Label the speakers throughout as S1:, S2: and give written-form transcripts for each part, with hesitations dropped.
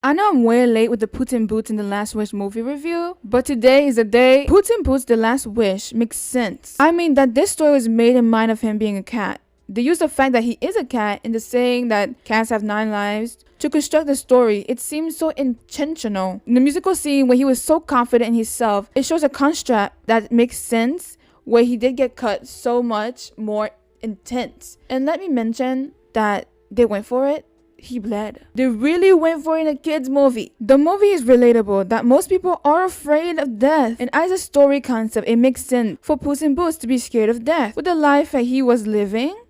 S1: I know I'm way late with the Puss in Boots and the Last Wish movie review, but today is the day Puss in Boots the Last Wish makes sense. I mean that this story was made in mind of him being a cat. They use the fact that he is a cat in the saying that cats have 9 lives to construct the story. It seems so intentional. In the musical scene where he was so confident in himself, it shows a construct that makes sense where he did get cut so much more intense. And let me mention that they went for it. He bled. They really went for it in a kid's movie. The movie is relatable that most people are afraid of death. And as a story concept, it makes sense for Puss in Boots to be scared of death. With the life that he was living,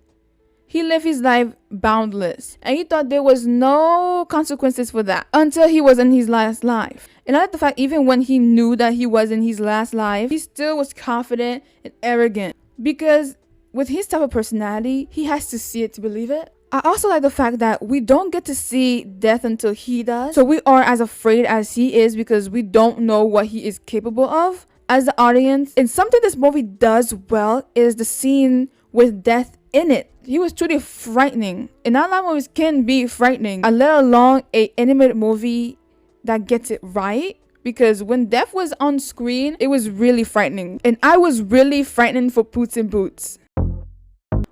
S1: he lived his life boundless. And he thought there was no consequences for that until he was in his last life. And I like the fact even when he knew that he was in his last life, he still was confident and arrogant. Because with his type of personality, he has to see it to believe it. I also like the fact that we don't get to see death until he does. So we are as afraid as he is because we don't know what he is capable of as the audience. And something this movie does well is the scene with death in it. He was truly frightening. And not a lot of movies can be frightening, let alone an animated movie that gets it right. Because when death was on screen, it was really frightening. And I was really frightened for Puss in Boots.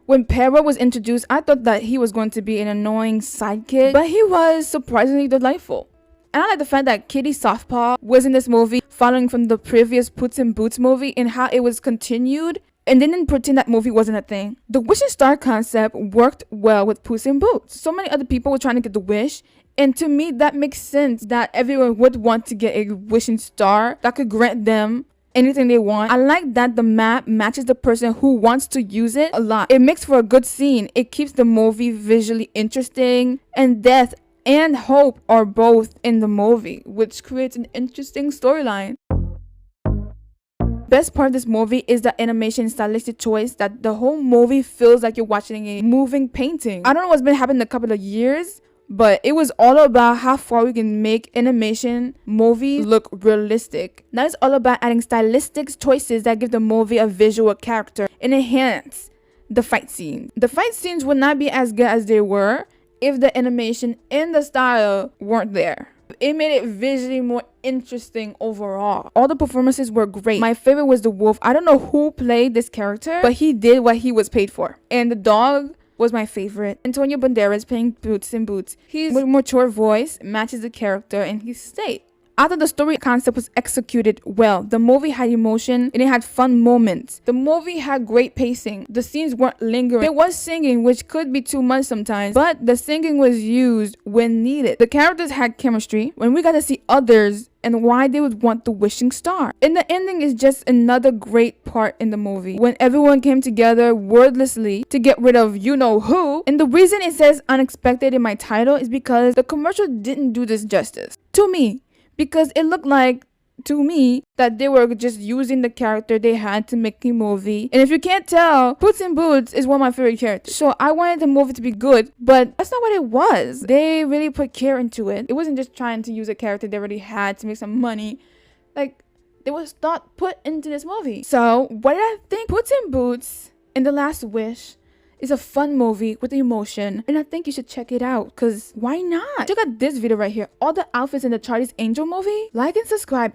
S1: When Perro was introduced, I thought that he was going to be an annoying sidekick, but he was surprisingly delightful. And I like the fact that Kitty Softpaw was in this movie, following from the previous Puss in Boots movie and how it was continued, and didn't pretend that movie wasn't a thing. The wishing star concept worked well with Puss in Boots. So many other people were trying to get the wish, and to me that makes sense that everyone would want to get a wishing star that could grant them anything they want. I like that the map matches the person who wants to use it a lot. It makes for a good scene. It keeps the movie visually interesting, and death and hope are both in the movie, which creates an interesting storyline. Best part of this movie is the animation stylistic choice that the whole movie feels like you're watching a moving painting. I don't know what's been happening in a couple of years, but it was all about how far we can make animation movies look realistic. Now it's all about adding stylistic choices that give the movie a visual character and enhance the fight scenes. The fight scenes would not be as good as they were if the animation and the style weren't there. It made it visually more interesting overall. All the performances were great. My favorite was the wolf. I don't know who played this character, but he did what he was paid for. And the dog was my favorite. Antonio Banderas playing Puss in Boots. His mature voice matches the character and his state. I thought the story concept was executed well. The movie had emotion and it had fun moments. The movie had great pacing. The scenes weren't lingering. There was singing, which could be too much sometimes, but the singing was used when needed. The characters had chemistry when we got to see others and why they would want the wishing star. And the ending is just another great part in the movie when everyone came together wordlessly to get rid of you know who. And the reason it says unexpected in my title is because the commercial didn't do this justice to me. Because it looked like, to me, that they were just using the character they had to make a movie. And if you can't tell, Puss in Boots is one of my favorite characters. So I wanted the movie to be good, but that's not what it was. They really put care into it. It wasn't just trying to use a character they already had to make some money. Like, it was thought put into this movie. So, what did I think? Puss in Boots and The Last Wish is a fun movie with emotion, and I think you should check it out, because why not? Check out this video right here, all the outfits in the Charlie's Angel movie. Like and subscribe.